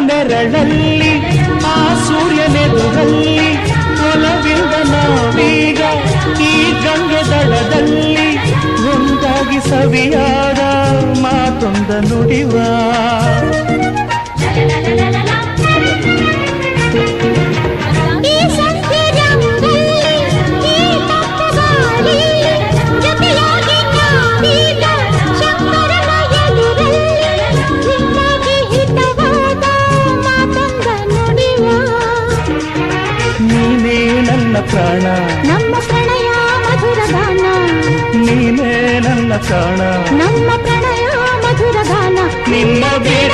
ನೆರಳಲ್ಲಿ ಆ ಸೂರ್ಯನೆದುರಲ್ಲಿ ಒಲವಿಂದ ನಾವೀಗ ಈ ಗಂಗೆ ದಡದಲ್ಲಿ ಒಂದಾಗಿ ಸವಿಯಾದ ಮಾತೊಂದ ನುಡಿವ ಪ್ರಾಣ ನಮ್ಮ ಪ್ರಣಯ ಮಧುರ ಗಾನ ನೀನೇ ನನ್ನ ಪ್ರಾಣ ನಮ್ಮ ಪ್ರಣಯ ಮಧುರ ಗಾನ ನಿನ್ನ ಬೇಡ